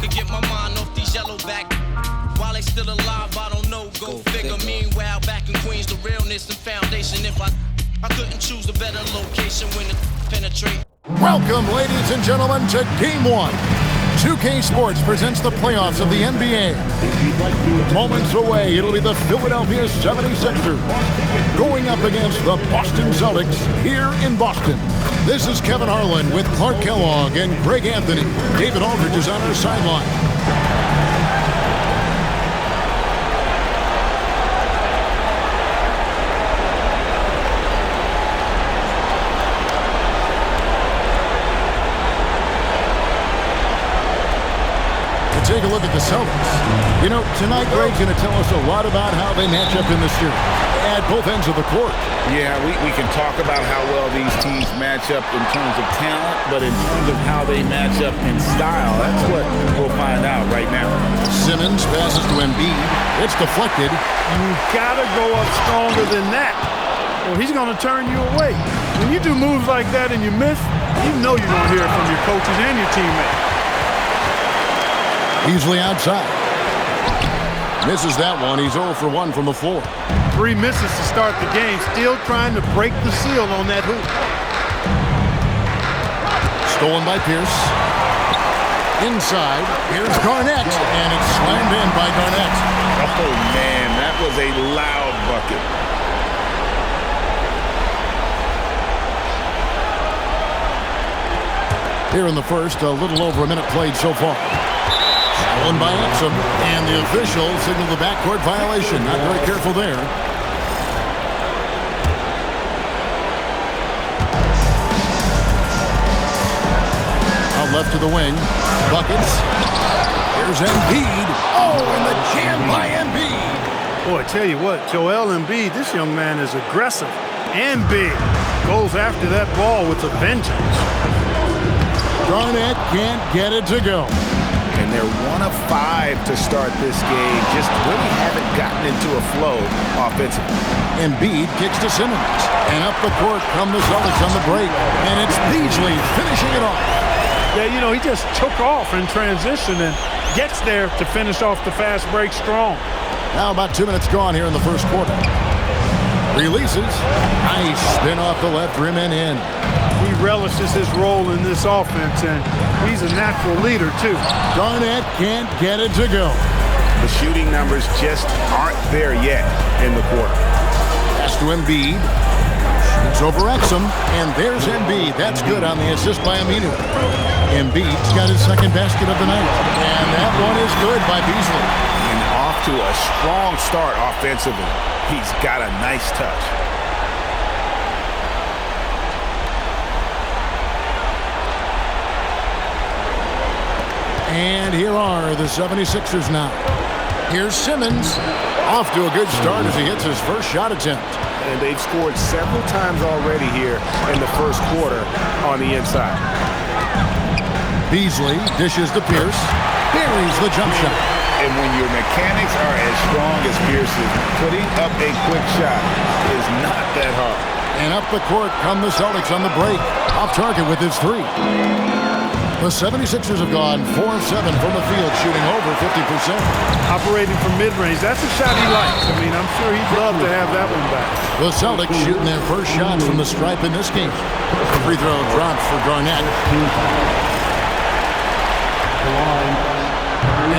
could get my mind off these yellow back. While they still alive, I don't know, go figure. Meanwhile, back in Queens, the realness and foundation. If I couldn't choose a better location when it penetrate. Welcome, ladies and gentlemen, to Game 1. 2K Sports presents the playoffs of the NBA. Moments away, it'll be the Philadelphia 76ers going up against the Boston Celtics here in Boston. This is Kevin Harlan with Clark Kellogg and Greg Anthony. David Aldridge is on our sideline. Take a look at the Celtics. You know, tonight Greg's going to tell us a lot about how they match up in the series at both ends of the court. Yeah, we can talk about how well these teams match up in terms of talent, but in terms of how they match up in style, that's what we'll find out right now. Simmons passes to Embiid. It's deflected. You've got to go up stronger than that, or he's going to turn you away. When you do moves like that and you miss, you know you're going to hear it from your coaches and your teammates. Beasley outside. Misses that one. He's 0 for 1 from the floor. 3 misses to start the game. Still trying to break the seal on that hoop. Stolen by Pierce. Inside. Here's Garnett. And it's slammed in by Garnett. Oh, man. That was a loud bucket. Here in the first, a little over a minute played so far. Stolen by Exum, and the official signaled the backcourt violation. Not very careful there. Out left to the wing. Buckets. Here's Embiid. Oh, and the jam by Embiid. Boy, I tell you what, Joel Embiid, this young man is aggressive and big. Goes after that ball with a vengeance. Garnett can't get it to go. And they're 1 of 5 to start this game. Just really haven't gotten into a flow offensively. Embiid kicks to Simmons. And up the court come the Celtics on the break. And it's Beasley finishing it off. Yeah, you know, he just took off in transition and gets there to finish off the fast break strong. Now about 2 minutes gone here in the first quarter. Releases. Nice spin off the left rim and in. He relishes his role in this offense, and he's a natural leader, too. Garnett can't get it to go. The shooting numbers just aren't there yet in the quarter. Pass to Embiid. Shoots over Exum, and there's Embiid. That's good on the assist by Aminu. Embiid's got his second basket of the night, and that one is good by Beasley. And off to a strong start offensively. He's got a nice touch. And here are the 76ers now. Here's Simmons. Off to a good start as he hits his first shot attempt. And they've scored several times already here in the first quarter on the inside. Beasley dishes to Pierce. Buries the jump shot. And when your mechanics are as strong as Pierce's, putting up a quick shot is not that hard. And up the court come the Celtics on the break. Off target with his 3. The 76ers have gone 4 of 7 from the field, shooting over 50%. Operating from mid-range. That's a shot he likes. I mean, I'm sure he'd love to have that one back. The Celtics shooting their first shot from the stripe in this game. The free throw drops for Garnett.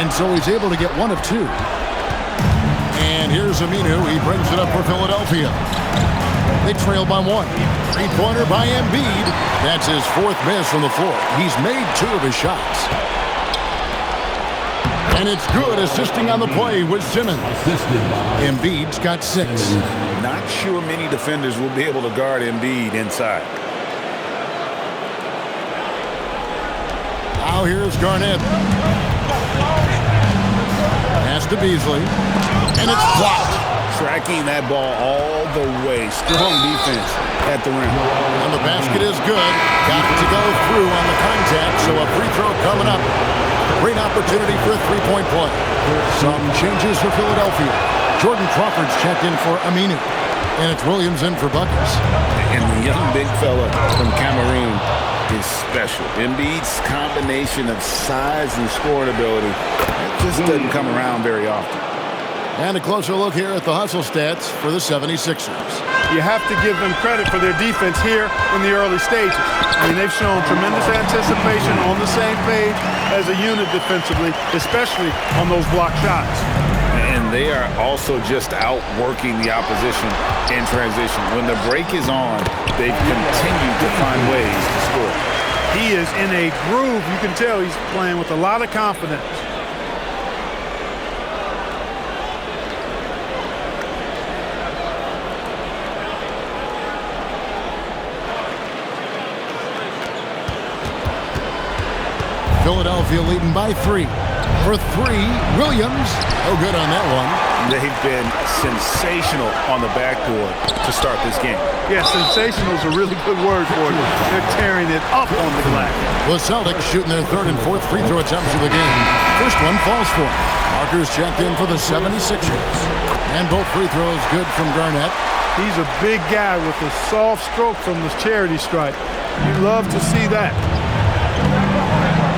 And so he's able to get 1 of 2. And here's Aminu. He brings it up for Philadelphia. They trail by 1. Three-pointer by Embiid. That's his 4th miss from the floor. He's made 2 of his shots. And it's good, assisting on the play with Simmons. Embiid's got 6. Not sure many defenders will be able to guard Embiid inside. Now here's Garnett. Pass to Beasley. And it's blocked. Tracking that ball all the way. Strong defense at the rim. And the basket is good. Got to go through on the contact, so a free throw coming up. Great opportunity for a three-point play. Some changes for Philadelphia. Jordan Crawford's checked in for Aminu. And it's Williams in for buckets. And the young big fella from Cameroon is special. Embiid's combination of size and scoring ability, it just doesn't come around very often. And a closer look here at the hustle stats for the 76ers. You have to give them credit for their defense here in the early stages. I mean, they've shown tremendous anticipation, on the same page as a unit defensively, especially on those block shots. And they are also just outworking the opposition in transition. When the break is on, they've continued to find ways to score. He is in a groove. You can tell he's playing with a lot of confidence. Philadelphia leading by 3. For 3, Williams. No good on that one. They've been sensational on the backboard to start this game. Yeah, sensational is a really good word for it. They're tearing it up on the glass. The Celtics shooting their 3rd and 4th free throw attempts of the game. First one falls for him. Markers checked in for the 76ers. And both free throws good from Garnett. He's a big guy with a soft stroke from the charity stripe. You love to see that.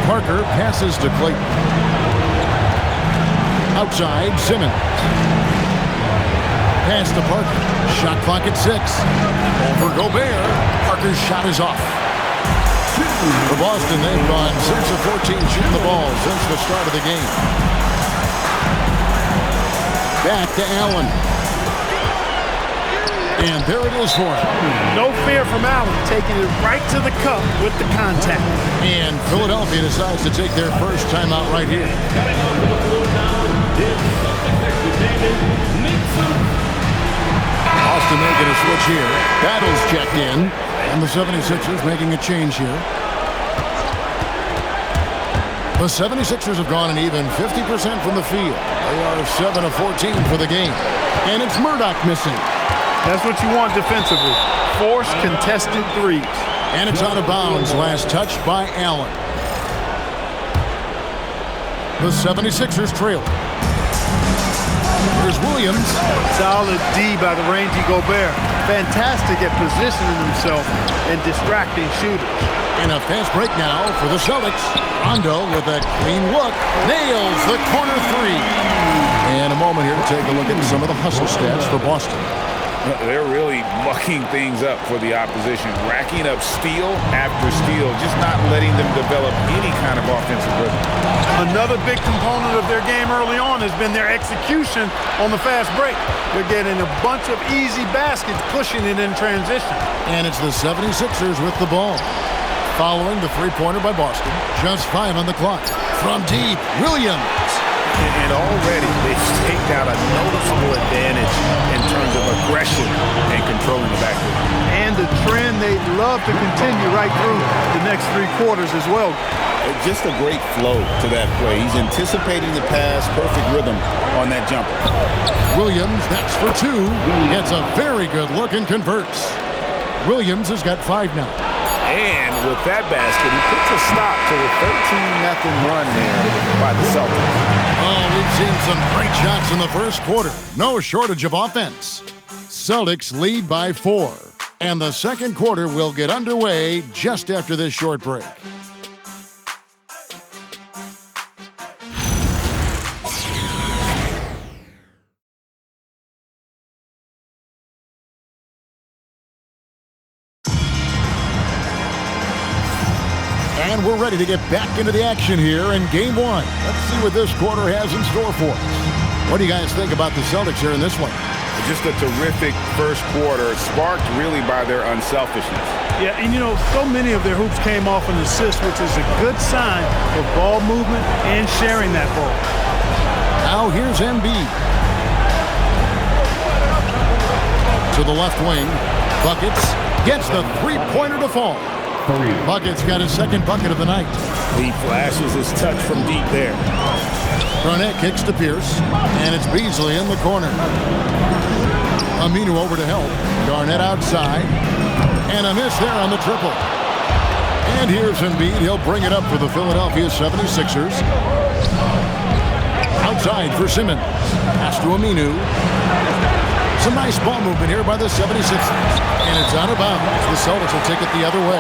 Parker passes to Clayton. Outside, Simmons. Pass to Parker. Shot clock at 6. Over Gobert. Parker's shot is off. For Boston, they've gone 6 of 14 shooting the ball since the start of the game. Back to Allen. And there it is for him. No fear from Allen, taking it right to the cup with the contact. And Philadelphia decides to take their first timeout right here. Boston making a switch here. Battles checked in. And the 76ers making a change here. The 76ers have gone an even 50% from the field. They are 7 of 14 for the game. And it's Murdoch missing. That's what you want defensively. Force contested threes. And it's out of bounds. Last touch by Allen. The 76ers trail. Here's Williams. Solid D by the rangy Gobert. Fantastic at positioning himself and distracting shooters. And a fast break now for the Celtics. Rondo with a clean look. Nails the corner 3. And a moment here to take a look at some of the hustle stats for Boston. They're really mucking things up for the opposition, racking up steal after steal, just not letting them develop any kind of offensive rhythm. Another big component of their game early on has been their execution on the fast break. They're getting a bunch of easy baskets, pushing it in transition. And it's the 76ers with the ball. Following the three-pointer by Boston. Just 5 on the clock. From deep, Williams. And already they've staked out a noticeable advantage in terms of aggression and controlling the backcourt. And the trend they'd love to continue right through the next 3 quarters as well. Just a great flow to that play. He's anticipating the pass, perfect rhythm on that jumper. Williams, that's for 2. Gets a very good look and converts. Williams has got 5 now. And with that basket, he puts a stop to a 13-0 run there by the Celtics. Oh, we've seen some great shots in the first quarter. No shortage of offense. Celtics lead by 4. And the second quarter will get underway just after this short break. And we're ready to get back into the action here in Game 1. Let's see what this quarter has in store for us. What do you guys think about the Celtics here in this one? Just a terrific first quarter, sparked really by their unselfishness. Yeah, and you know, so many of their hoops came off an assist, which is a good sign of ball movement and sharing that ball. Now here's Embiid. To the left wing. Buckets gets the three-pointer to fall. Buckets got his second bucket of the night. He flashes his touch from deep there. Garnett kicks to Pierce, and it's Beasley in the corner. Aminu over to help. Garnett outside, and a miss there on the triple. And here's Embiid. He'll bring it up for the Philadelphia 76ers. Outside for Simmons. Pass to Aminu. Some nice ball movement here by the 76ers. And it's out of bounds. The Celtics will take it the other way.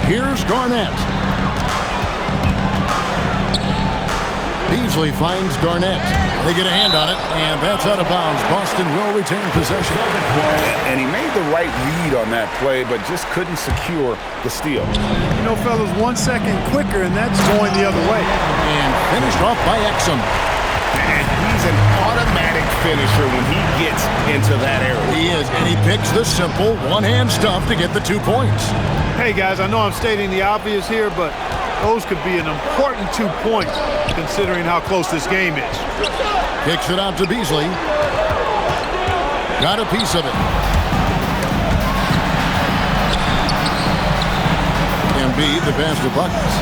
Here's Garnett. Beasley finds Garnett. They get a hand on it, and that's out of bounds. Boston will retain possession. And he made the right read on that play, but just couldn't secure the steal. You know, fellas, 1 second quicker, and that's going the other way. And finished off by Exum. And he's an automatic finisher when he gets into that area. He is, and he picks the simple one-hand stuff to get the 2 points. Hey, guys, I know I'm stating the obvious here, but those could be an important 2 points considering how close this game is. Kicks it out to Beasley. Got a piece of it. Embiid, the pass to Buckets.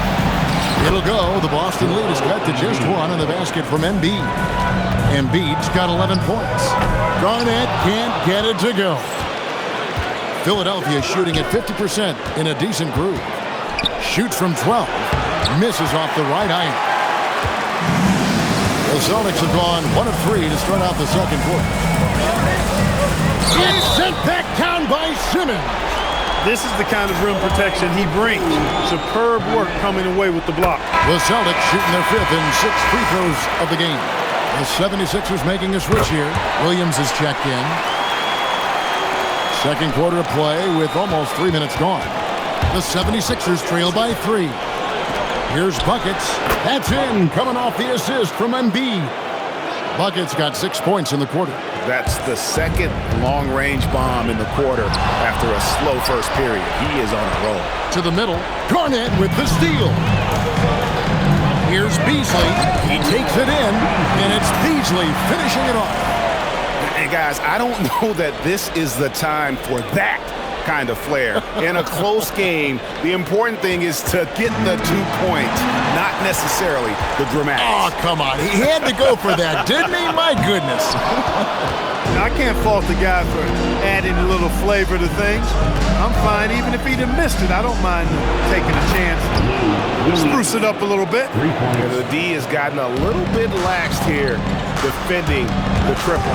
It'll go. The Boston lead is cut to just 1 on the basket from Embiid. Embiid's got 11 points. Garnett can't get it to go. Philadelphia shooting at 50% in a decent groove. Shoots from 12. Misses off the right iron. The Celtics have gone 1 of 3 to start out the second quarter. It's sent back down by Simmons. This is the kind of rim protection he brings. Superb work coming away with the block. The Celtics shooting their 5th and 6th free throws of the game. The 76ers making a switch here. Williams is checked in. Second quarter of play with almost 3 minutes gone. The 76ers trail by 3. Here's Buckets. That's in, coming off the assist from Embiid. Buckets got 6 points in the quarter. That's the second long-range bomb in the quarter after a slow first period. He is on a roll. To the middle, Garnett with the steal. Here's Beasley. He takes it in, and it's Beasley finishing it off. And guys, I don't know that this is the time for that kind of flair. In a close game, the important thing is to get the 2 points, not necessarily the dramatics. Oh, come on. He had to go for that, didn't he? My goodness. I can't fault the guy for adding a little flavor to things. I'm fine. Even if he'd have missed it, I don't mind taking a chance. Spruce it up a little bit. Yeah, the D has gotten a little bit laxed here defending the triple.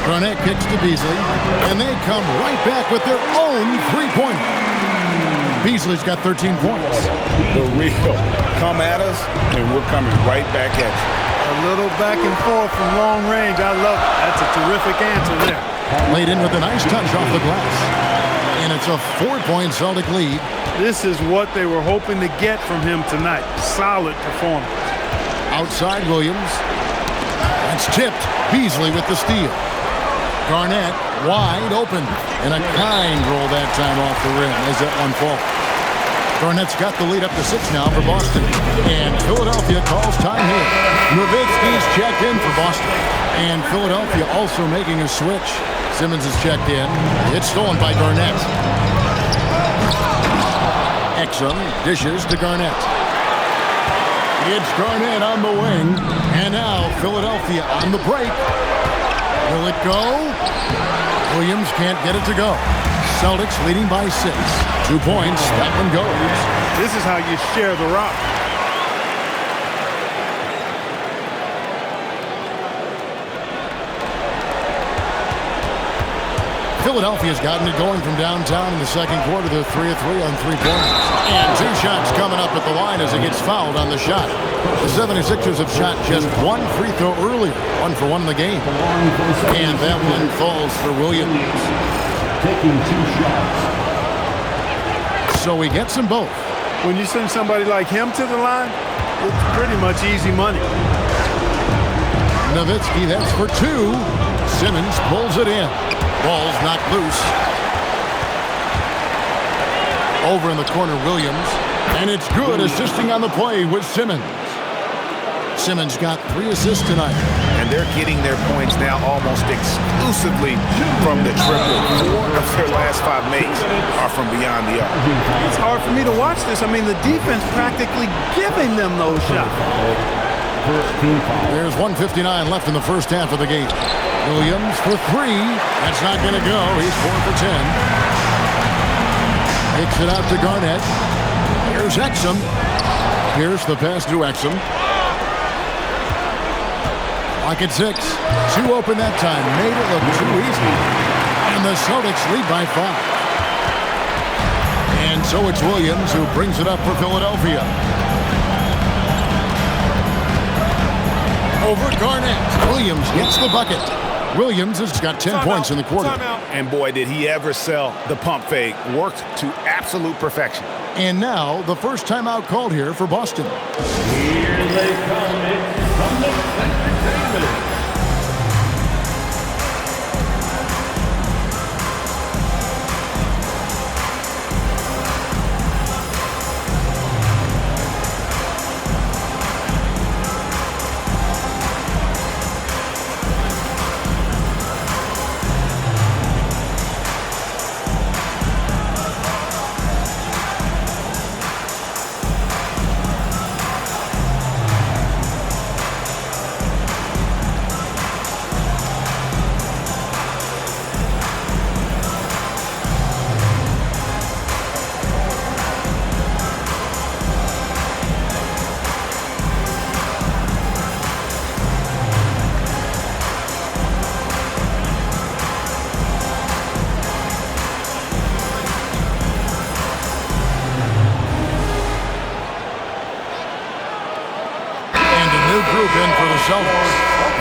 Garnett kicks to Beasley, and they come right back with their own three-pointer. Beasley's got 13 points. The real come at us, and we're coming right back at you. A little back and forth from long range. I love it. That's a terrific answer there. Laid in with a nice touch off the glass. And it's a 4-point Celtic lead. This is what they were hoping to get from him tonight. Solid performance. Outside Williams. That's tipped. Beasley with the steal. Garnett wide open. And a kind roll that time off the rim as that one falls. Garnett's got the lead up to 6 now for Boston. And Philadelphia calls time here. Nowitzki's checked in for Boston. And Philadelphia also making a switch. Simmons is checked in. It's stolen by Garnett. Exum dishes to Garnett. It's Garnett on the wing. And now Philadelphia on the break. Will it go? Williams can't get it to go. Celtics leading by 6. 2 points. That one goes. This is how you share the rock. Philadelphia's gotten it going from downtown in the second quarter. They're 3 of 3 on 3-pointers. And 2 shots coming up at the line as he gets fouled on the shot. The 76ers have shot just 1 free throw earlier. 1 for 1 in the game. And that one falls for Williams. Taking 2 shots. So he gets them both. When you send somebody like him to the line, it's pretty much easy money. Nowitzki, that's for 2. Simmons pulls it in. Ball's knocked loose. Over in the corner, Williams. And it's good, assisting on the play with Simmons. Simmons got 3 assists tonight. And they're getting their points now almost exclusively from the triple. 4 of their last 5 makes are from beyond the arc. It's hard for me to watch this. I mean, the defense practically giving them those shots. There's 1:59 left in the first half of the game. Williams for 3. That's not going to go. He's 4 for 10. Kicks it out to Garnett. Here's Exum. Here's the pass to Exum. Clock at 6. 2 open that time. Made it look too easy. And the Celtics lead by 5. And And so it's Williams who brings it up for Philadelphia. Over Garnett. Williams gets the bucket. Williams has got 10 points in the quarter. And boy, did he ever sell the pump fake. Worked to absolute perfection. And now the first timeout called here for Boston. Here they come from the entertainment.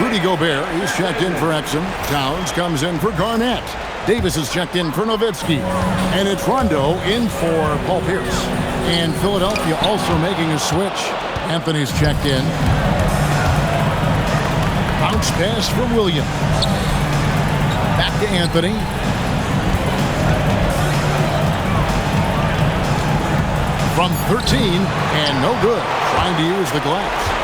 Rudy Gobert is checked in for Exum. Towns comes in for Garnett. Davis is checked in for Nowitzki. And it's Rondo in for Paul Pierce. And Philadelphia also making a switch. Anthony's checked in. Bounce pass from Williams. Back to Anthony. From 13, and no good. Trying to use the glass.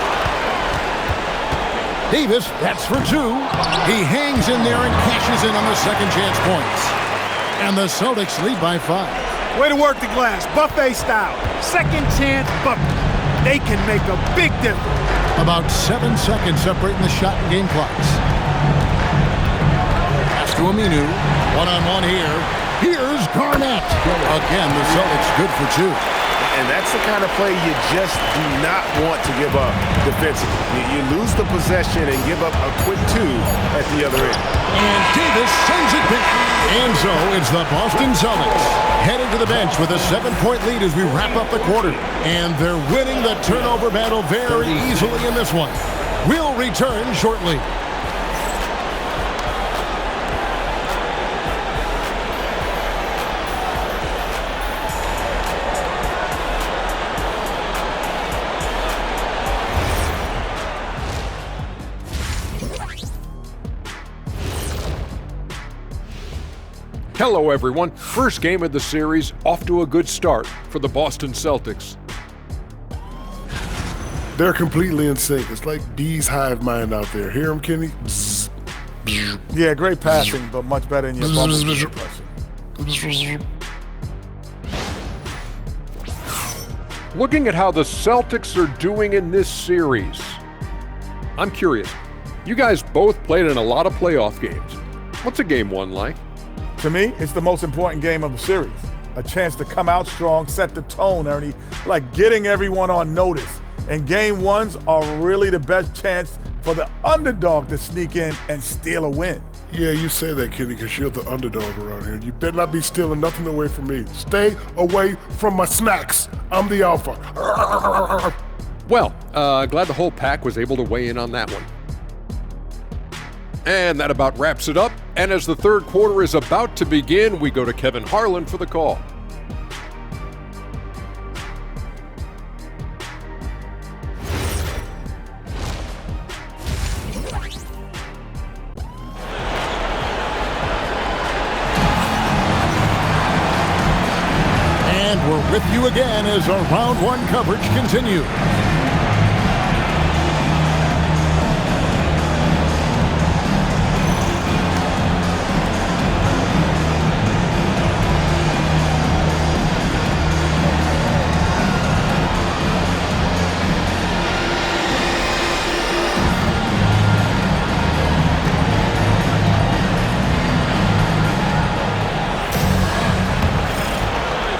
Davis, that's for two. He hangs in there and cashes in on the second chance points. And the Celtics lead by 5. Way to work the glass, buffet style. Second chance bucket. They can make a big difference. About 7 seconds separating the shot and game clocks. Pass to Aminu. One-on-one here. Here's Garnett. Again, the Celtics good for 2. And that's the kind of play you just do not want to give up defensively. You lose the possession and give up a quick 2 at the other end. And Davis sends it back. And so it's the Boston Celtics heading to the bench with a 7-point lead as we wrap up the quarter. And they're winning the turnover battle very easily in this one. We'll return shortly. Hello everyone, first game of the series, off to a good start for the Boston Celtics. They're completely in sync. It's like bees hive mind out there. Hear them, Kenny? Bzz, bzz. Yeah, great passing, but much better in your bubble impression. Looking at how the Celtics are doing in this series, I'm curious. You guys both played in a lot of playoff games. What's a game 1 like? To me, it's the most important game of the series. A chance to come out strong, set the tone, Ernie, like getting everyone on notice. And game 1s are really the best chance for the underdog to sneak in and steal a win. Yeah, you say that, Kenny, because you're the underdog around here. You better not be stealing nothing away from me. Stay away from my snacks. I'm the alpha. Well, glad the whole pack was able to weigh in on that one. And that about wraps it up. And as the third quarter is about to begin, we go to Kevin Harlan for the call. And we're with you again as our round 1 coverage continues.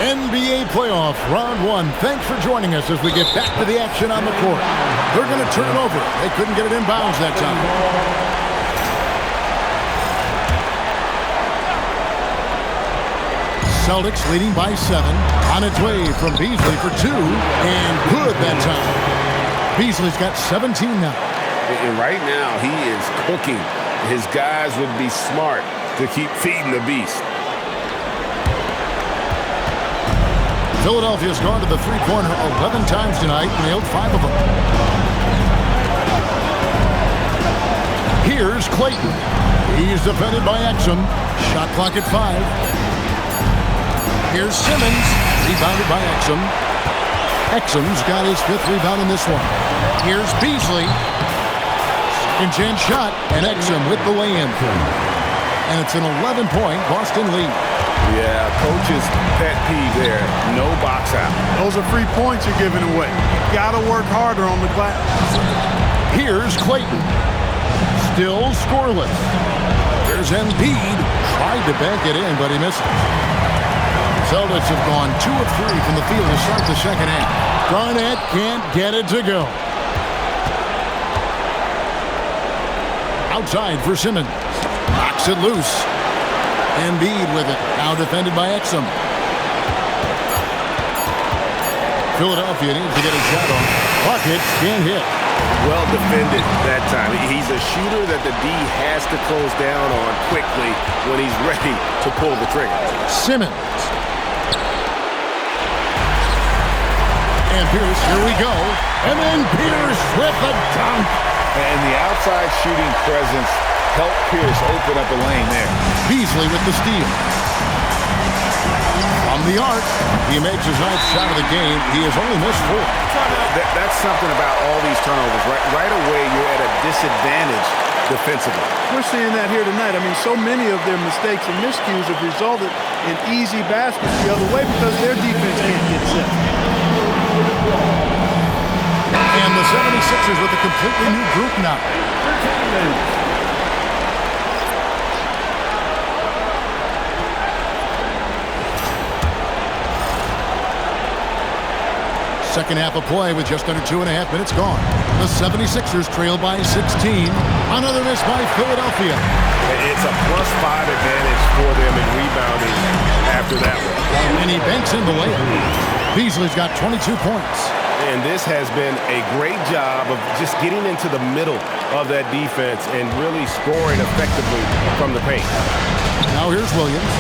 NBA playoff round 1. Thanks for joining us as we get back to the action on the court. They're going to turn it over. They couldn't get it in bounds that time. Celtics leading by 7. On its way from Beasley for 2. And good that time. Beasley's got 17 now. And right now, he is cooking. His guys would be smart to keep feeding the beast. Philadelphia's gone to the three-pointer 11 times tonight, nailed 5 of them. Here's Clayton. He's defended by Exum. Shot clock at 5. Here's Simmons, rebounded by Exum. Exum's got his 5th rebound in this one. Here's Beasley. Second chance shot, and Exum with the lay-in. And it's an 11-point Boston lead. Yeah, coach's pet peeve there. No box out. Those are free points you're giving away. You gotta work harder on the glass. Here's Clayton. Still scoreless. There's Embiid. Tried to bank it in, but he misses. Celtics have gone 2 of 3 from the field to start the second half. Garnett can't get it to go. Outside for Simmons. Knocks it loose. Embiid with it. Now defended by Exum. Philadelphia needs to get a shot on. Bucket can't hit. Well defended that time. He's a shooter that the D has to close down on quickly when he's ready to pull the trigger. Simmons. And Pierce, here we go. And then Pierce with the dunk. And the outside shooting presence helped Pierce open up a lane there. Beasley with the steal. From the arc, he makes his 9th shot of the game. He has only missed 4. That's something about all these turnovers. Right away, you're at a disadvantage defensively. We're seeing that here tonight. I mean, so many of their mistakes and miscues have resulted in easy baskets the other way because their defense can't get set. And the 76ers with a completely new group now. Second half of play with just under 2.5 minutes gone. The 76ers trail by 16. Another miss by Philadelphia. It's a +5 advantage for them in rebounding after that one. And he banks in the layup. Beasley's got 22 points. And this has been a great job of just getting into the middle of that defense and really scoring effectively from the paint. Now here's Williams.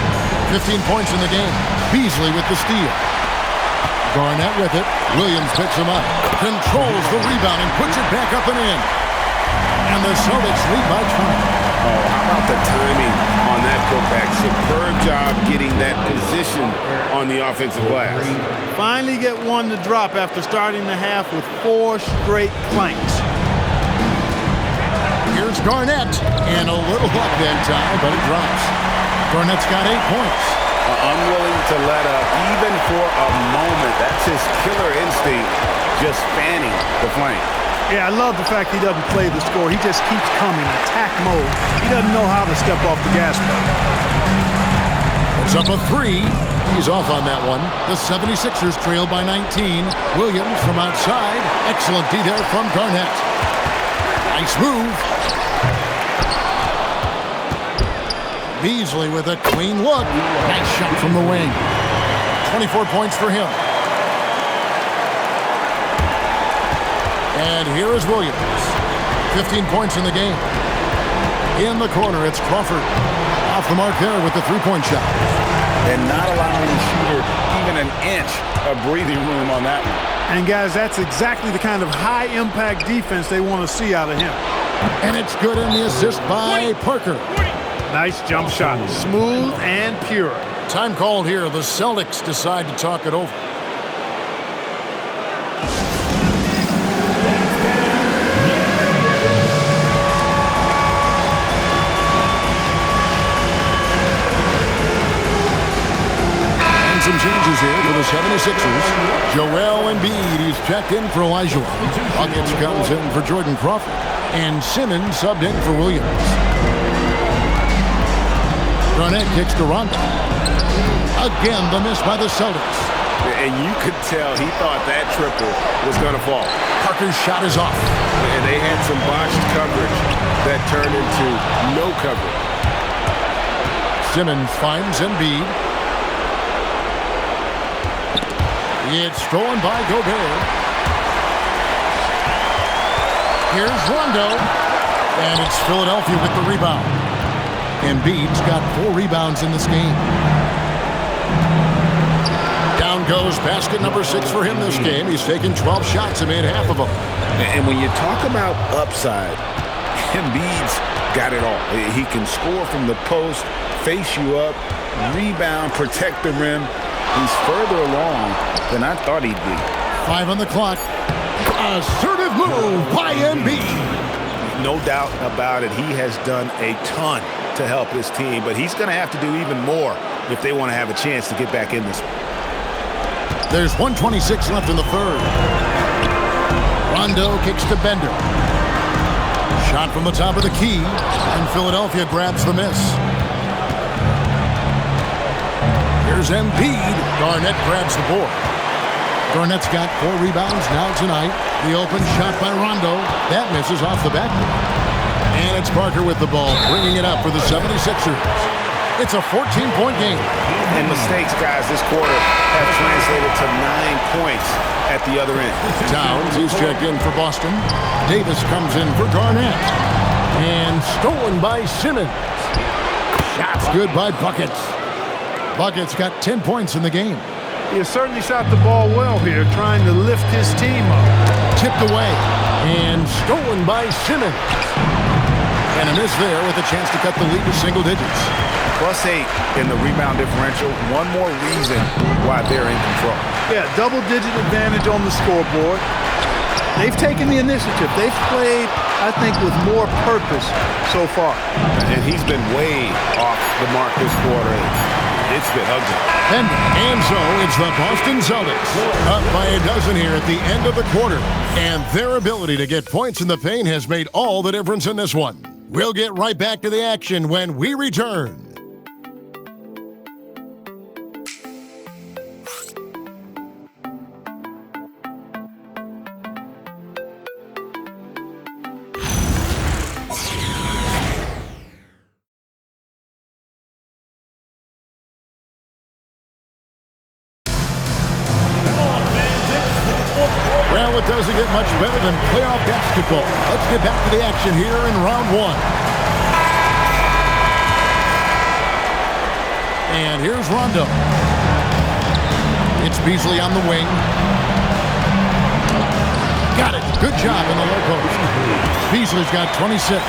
15 points in the game. Beasley with the steal. Garnett with it. Williams picks him up. Controls the rebound and puts it back up and in. And the Celtics lead by 20. Oh, how about the timing on that putback? Superb job getting that position on the offensive glass. Finally get one to drop after starting the half with 4 straight planks. Here's Garnett. And a little luck that time, but it drops. Garnett's got 8 points. Unwilling to let up, even for a moment. That's his killer instinct, just fanning the flame. Yeah, I love the fact he doesn't play the score. He just keeps coming, attack mode. He doesn't know how to step off the gas pedal. It's up a 3. He's off on that one. The 76ers trail by 19. Williams from outside. Excellent D there from Garnett. Nice move. Beasley with a clean look. Nice shot from the wing. 24 points for him. And here is Williams. 15 points in the game. In the corner, it's Crawford. Off the mark there with the three-point shot. And not allowing the shooter even an inch of breathing room on that one. And guys, that's exactly the kind of high-impact defense they want to see out of him. And it's good in the assist by Parker. Nice jump shot. Smooth and pure. Time called here. The Celtics decide to talk it over. And some changes here for the 76ers. Joel Embiid, he's checked in for Elijah. Buckets comes in for Jordan Crawford. And Simmons subbed in for Williams. Garnett kicks to Rondo. Again, the miss by the Celtics. And you could tell he thought that triple was going to fall. Parker's shot is off. And they had some botched coverage that turned into no coverage. Simmons finds Embiid. It's stolen by Gobert. Here's Rondo. And it's Philadelphia with the rebound. Embiid's got 4 rebounds in this game. Down goes basket number 6 for him this game. He's taken 12 shots and made half of them. And when you talk about upside, Embiid's got it all. He can score from the post, face you up, rebound, protect the rim. He's further along than I thought he'd be. 5 on the clock. Assertive move by Embiid. No doubt about it. He has done a ton to help his team, but he's going to have to do even more if they want to have a chance to get back in this. There's 1:26 left in the third. Rondo kicks to Bender. Shot from the top of the key, and Philadelphia grabs the miss. Here's Embiid. Garnett grabs the board. Garnett's got 4 rebounds now tonight. The open shot by Rondo. That misses off the backboard. And it's Parker with the ball, bringing it up for the 76ers. It's a 14-point game. And mistakes, guys, this quarter have translated to 9 points at the other end. Towns, he's checked in for Boston. Davis comes in for Garnett. And stolen by Simmons. Shots good by Buckets. Buckets got 10 points in the game. He has certainly shot the ball well here, trying to lift his team up. Tipped away and stolen by Simmons. And a miss there with a chance to cut the lead to single digits. +8 in the rebound differential. One more reason why they're in control. Yeah, double-digit advantage on the scoreboard. They've taken the initiative. They've played, I think, with more purpose so far. And he's been way off the mark this quarter. It's been ugly. And so it's the Boston Celtics up by a dozen here at the end of the quarter. And their ability to get points in the paint has made all the difference in this one. We'll get right back to the action when we return. Well, it doesn't get much better than playoff basketball. Let's get back to the action here in round 1. And here's Rondo. It's Beasley on the wing. Got it. Good job in the low post. Beasley's got 26.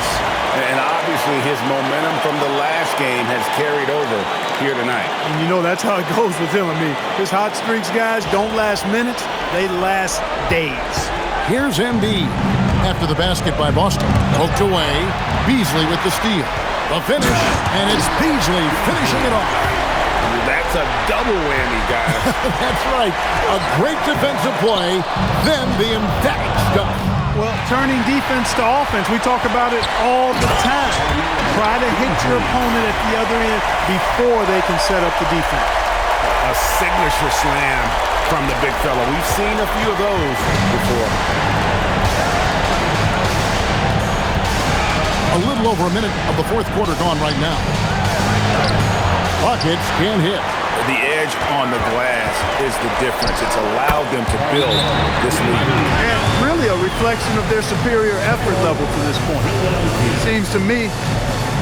And obviously his momentum from the last game has carried over here tonight. And you know that's how it goes with him. I mean, his hot streaks, guys, don't last minutes. They last days. Here's Embiid. After the basket by Boston. Poked away. Beasley with the steal. The finish, and it's Beasley finishing it off. That's a double whammy, guys. That's right. A great defensive play, then the emphatic stuff. Well, turning defense to offense, we talk about it all the time. Try to hit your opponent at the other end before they can set up the defense. A signature slam from the big fella. We've seen a few of those before. A little over a minute of the fourth quarter gone right now. Buckets can hit. The edge on the glass is the difference. It's allowed them to build this lead. And really a reflection of their superior effort level to this point. It seems to me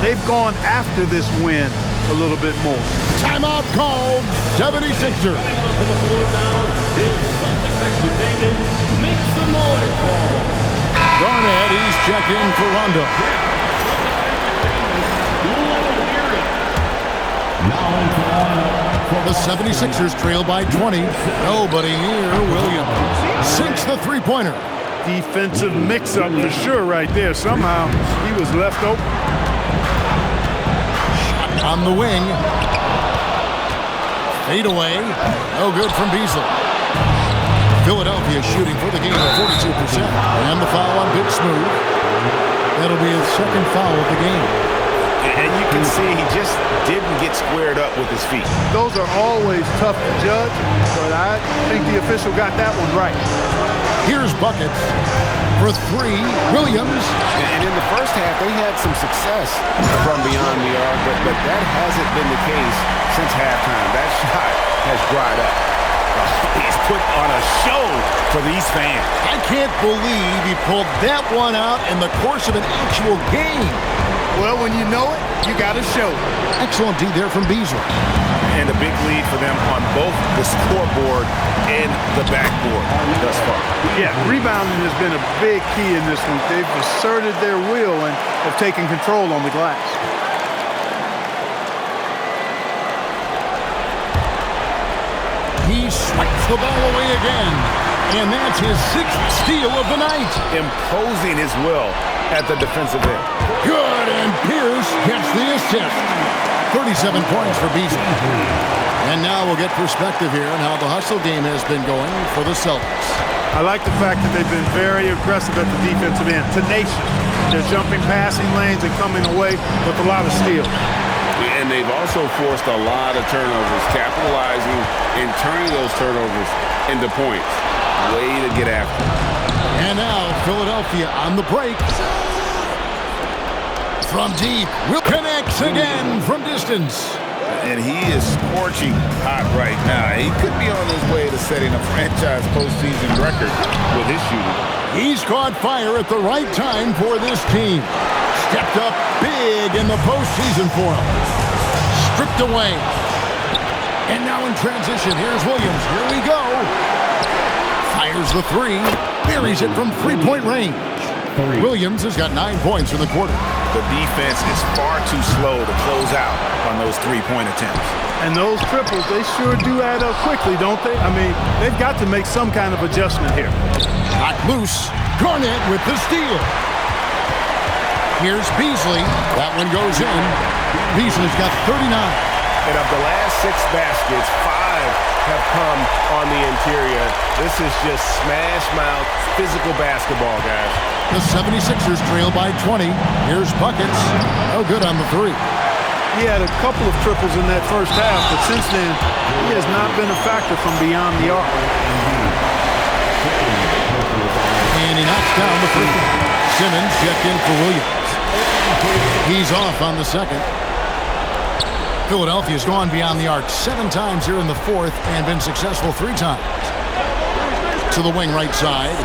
they've gone after this win a little bit more. Timeout called, 76ers. Garnett, he's checked in for Rondo. The 76ers trail by 20. Nobody near Williams. Sinks the three-pointer. Defensive mix-up for sure right there. Somehow he was left open. Shot on the wing. Fade away. No good from Beasley. Philadelphia shooting for the game at 42%. And the foul on Big Smooth. That'll be his second foul of the game. And you can see he just didn't get squared up with his feet. Those are always tough to judge, but I think the official got that one right. Here's Buckets for 3. Williams. And in the first half, they had some success from beyond the arc, but that hasn't been the case since halftime. That shot has dried up. He's put on a show for these fans. I can't believe he pulled that one out in the course of an actual game. Well, when you know it, you got to show it. Excellent D there from Beasley. And a big lead for them on both the scoreboard and the backboard thus far. Yeah, rebounding has been a big key in this one. They've asserted their will and have taken control on the glass. He swipes the ball away again. And that's his 6th steal of the night. Imposing his will at the defensive end. Good, and Pierce gets the assist. 37 points for Beasley. And now we'll get perspective here on how the hustle game has been going for the Celtics. I like the fact that they've been very aggressive at the defensive end, tenacious. They're jumping passing lanes and coming away with a lot of steals. And they've also forced a lot of turnovers, capitalizing and turning those turnovers into points. Way to get after. And now Philadelphia on the break. From deep, Will connects again from distance. And he is scorching hot right now. He could be on his way to setting a franchise postseason record with his shooting. He's caught fire at the right time for this team. Stepped up big in the postseason for him. Stripped away. And now in transition, here's Williams. Here we go. Fires the three. Buries it from three-point range. Williams has got 9 points in the quarter. The defense is far too slow to close out on those three-point attempts. And those triples, they sure do add up quickly, don't they? I mean, they've got to make some kind of adjustment here. Not loose. Garnett with the steal. Here's Beasley. That one goes in. Beasley's got 39. And of the last 6 baskets, 5 have come on the interior. This is just smash mouth physical basketball, guys. The 76ers trail by 20. Here's buckets. No good on the three. He had a couple of triples in that first half, but since then, he has not been a factor from beyond the arc. And he knocks down the free throw. Simmons checked in for Williams. He's off on the second. Philadelphia's gone beyond the arc 7 times here in the fourth and been successful 3 times. To the wing right side.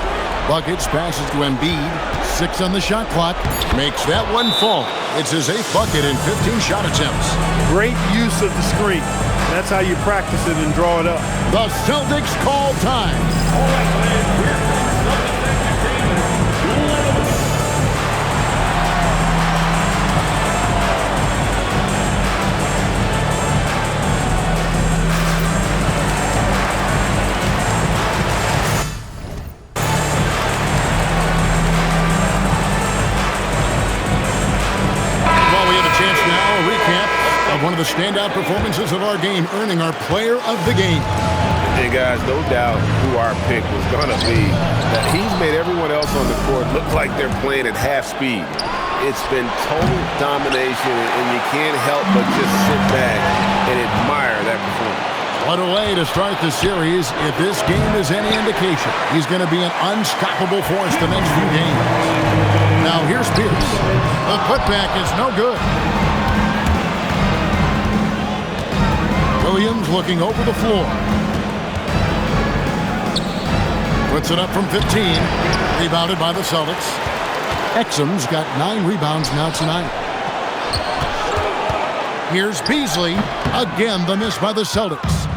Buckets passes to Embiid. 6 on the shot clock. Makes that one fall. It's his 8th bucket in 15 shot attempts. Great use of the screen. That's how you practice it and draw it up. The Celtics call time. All right, fans, here comes Celtics Entertainment. One of the standout performances of our game, earning our player of the game. Hey guys, no doubt who our pick was going to be. That he's made everyone else on the court look like they're playing at half speed. It's been total domination, and you can't help but just sit back and admire that performance. What a way to start the series. If this game is any indication, he's going to be an unstoppable force the next few games. Now here's Pierce. The putback is no good. Williams looking over the floor. Puts it up from 15. Rebounded by the Celtics. Exum's got 9 rebounds now tonight. Here's Beasley. Again, the miss by the Celtics.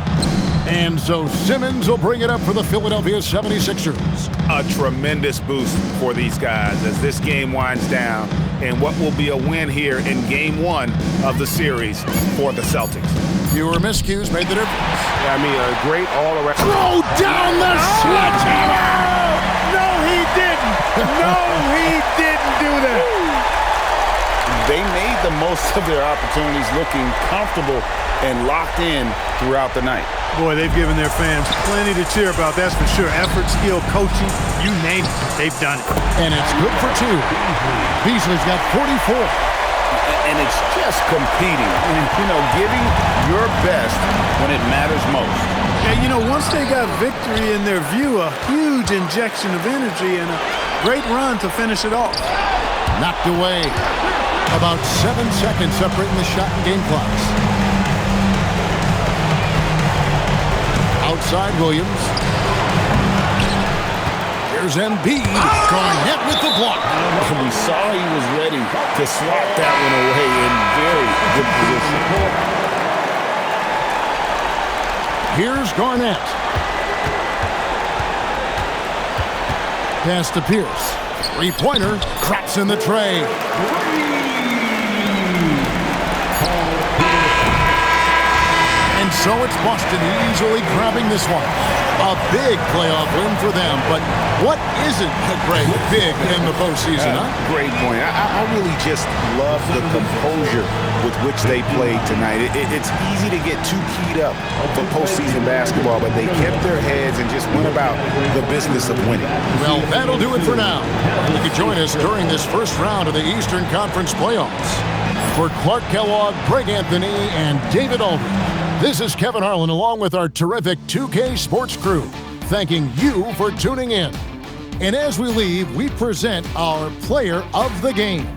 And so Simmons will bring it up for the Philadelphia 76ers. A tremendous boost for these guys as this game winds down and what will be a win here in Game 1 of the series for the Celtics. Fewer miscues made the difference. I mean, a great all-around. Throw down the sledgehammer! No, he didn't. No, he didn't do that. They made the most of their opportunities, looking comfortable and locked in throughout the night. Boy, they've given their fans plenty to cheer about, that's for sure. Effort, skill, coaching, you name it, they've done it. And it's good for 2. Beasley's got 44. And it's just competing and, giving your best when it matters most. And, once they got victory in their view, a huge injection of energy and a great run to finish it off. Knocked away. About 7 seconds separating the shot and game clocks. side, Williams. Here's Embiid. Garnett with the block. We saw he was ready to swat that one away in very good position. Here's Garnett. Pass to Pierce. Three-pointer. Craps in the tray. And so it's Boston easily grabbing this one. A big playoff win for them, but what isn't a great big in the postseason, huh? Great point. I really just love the composure with which they played tonight. It's easy to get too keyed up for postseason basketball, but they kept their heads and just went about the business of winning. Well, that'll do it for now. You can join us during this first round of the Eastern Conference playoffs. For Clark Kellogg, Greg Anthony, and David Aldridge, this is Kevin Harlan along with our terrific 2K Sports crew, thanking you for tuning in. And as we leave, we present our player of the game.